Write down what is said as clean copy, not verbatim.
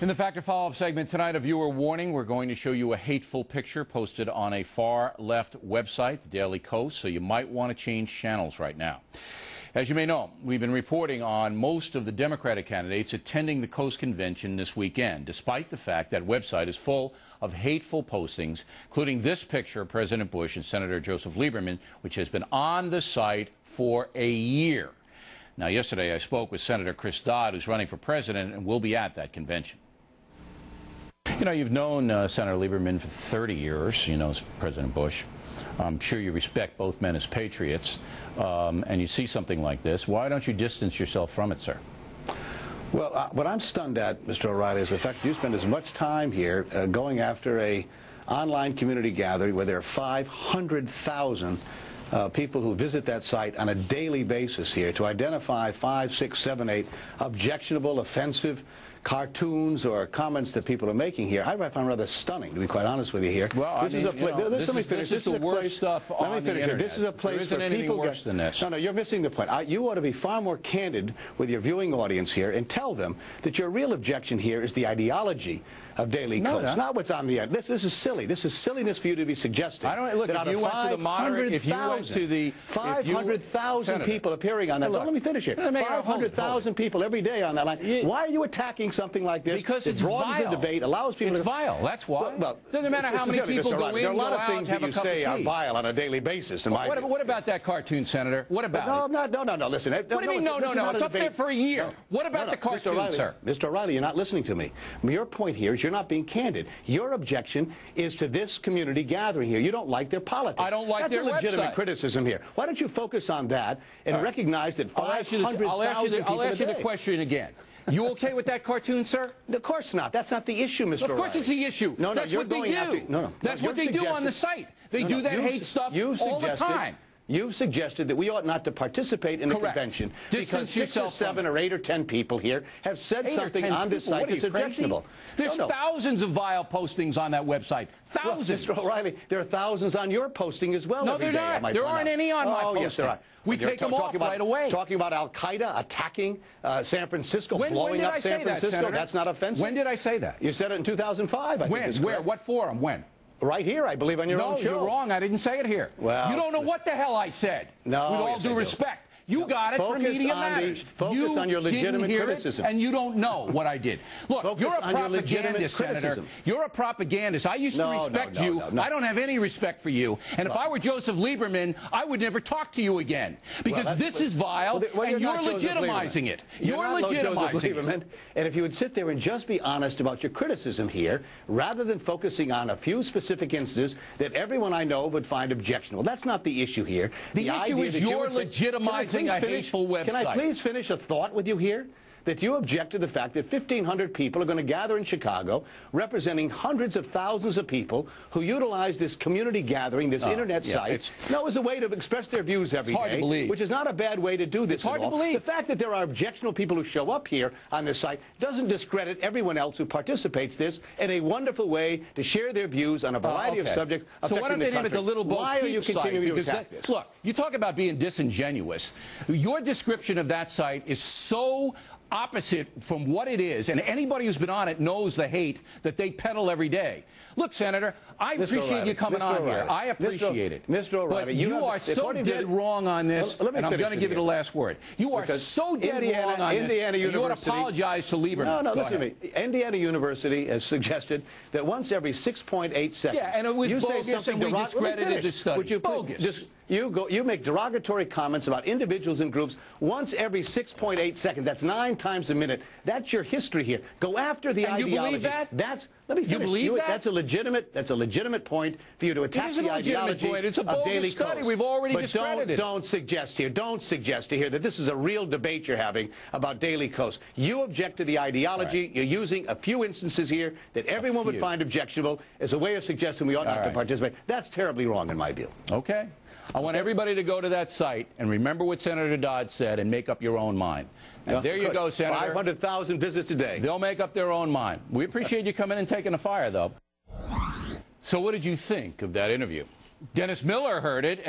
In the Factor Follow-Up segment tonight, a viewer warning. We're going to show you a hateful picture posted on a far-left website, the Daily Kos, so you might want to change channels right now. As you may know, we've been reporting on most of the Democratic candidates attending the Kos convention this weekend, despite the fact that website is full of hateful postings, including this picture of President Bush and Senator Joseph Lieberman, which has been on the site for a year. Now, yesterday I spoke with Senator Dodd, who's running for president, and will be at that convention. You know, you've known Senator Lieberman for 30 years, you know, President Bush. I'm sure you respect both men as patriots, and you see something like this. Why don't you distance yourself from it, sir? Well, what I'm stunned at, Mr. O'Reilly, is the fact that you spend as much time here going after a online community gathering where there are 500,000 people who visit that site on a daily basis here to identify 5, 6, 7, 8 objectionable, offensive cartoons or comments that people are making here. I find rather stunning, to be quite honest with you here. Well, this is a place. This is the worst stuff on the internet. This is a place where people worse than this. No, you're missing the point. You ought to be far more candid with your viewing audience here and tell them that your real objection here is the ideation of Daily Kos, not what's on the end. This is silly. This is silliness for you to be suggesting. I don't look. That if you went to the moderate, if you went to the 500,000 people appearing on that. So let me finish here. 500,000 people every day on that line. Why are you attacking something like this? Because it's broadens vile. the debate, allows people. It's vile. That's why. Well, doesn't matter how many people go in. There are a lot of things that you say are tea. vile on a daily basis. In my view. What about that cartoon, Senator? What about it? No. Listen. What do you mean? No. It's up there for a year. What about the cartoon, sir? Mr. O'Reilly, you're not listening to me. Your point here is you're not being candid. Your objection is to this community gathering here. You don't like their politics. I don't like their website. That's a legitimate criticism here. Why don't you focus on that and recognize that 500,000 people I'll ask you the question again. You okay with that cartoon, sir? Of course not. That's not the issue, Mr. Of course it's the issue. No, that's what they do. That's what they do on the site. They do that hate stuff all the time. You've suggested that we ought not to participate in the convention because 6 or 7 or 8 or 10 people here have said something on this site that's objectionable. There's thousands of vile postings on that website. Thousands. Well, Mr. O'Reilly, there are thousands on your posting as well. No, they're not. There aren't any on my posting. Yes, there are. We take them off right away. Talking about Al-Qaeda attacking San Francisco, blowing up San Francisco. That's not offensive. When did I say that? You said it in 2005. When? Where? What forum? When? Right here, I believe, on your own show. No, you're wrong. I didn't say it here. Well, you don't know what the hell I said. No, with all due respect. You got it from Media Matters. Focus on your legitimate criticism. And you don't know what I did. Look, you're a propagandist, Senator. You're a propagandist. I used to respect you. I don't have any respect for you. And if I were Joseph Lieberman, I would never talk to you again. Because this is vile, and you're legitimizing it. You're legitimizing it. And if you would sit there and just be honest about your criticism here, rather than focusing on a few specific instances that everyone I know would find objectionable. That's not the issue here. The issue is you're legitimizing a hateful website. Can I please finish a thought with you here? That you object to the fact that 1,500 people are going to gather in Chicago, representing hundreds of thousands of people who utilize this community gathering, this internet site, as a way to express their views every day, which is not a bad way to do this at all. The fact that there are objectionable people who show up here on this site doesn't discredit everyone else who participates this in a wonderful way to share their views on a variety of subjects affecting the country. So why don't they name it the Little Bo Peep site? Because look, you talk about being disingenuous. Your description of that site is so opposite from what it is, and anybody who's been on it knows the hate that they peddle every day. Look, Senator, I appreciate you coming on here. I appreciate it. Mr. O'Reilly, but you are so dead wrong on this, and I'm going to give you the last word. You are so dead wrong on this, and you ought to apologize to Lieberman. No, listen to me. Indiana University has suggested that once every 6.8 seconds, and it was bogus, and we discredited the study. Would you bogus. You make derogatory comments about individuals and groups once every 6.8 seconds. That's 9 times a minute. That's your history here. Go after the ideology. You believe that? Let me finish. You believe that? That's a legitimate point for you to attack the ideology it's a of Daily study. Kos. We've already discredited it. Don't suggest here that this is a real debate you're having about Daily Kos. You object to the ideology. Right. You're using a few instances here that everyone would find objectionable as a way of suggesting we ought not to participate. That's terribly wrong in my view. Okay. I want everybody to go to that site and remember what Senator Dodd said and make up your own mind. And there you go, Senator. 500,000 visits a day. They'll make up their own mind. We appreciate you coming and taking the fire, though. So what did you think of that interview? Dennis Miller heard it, and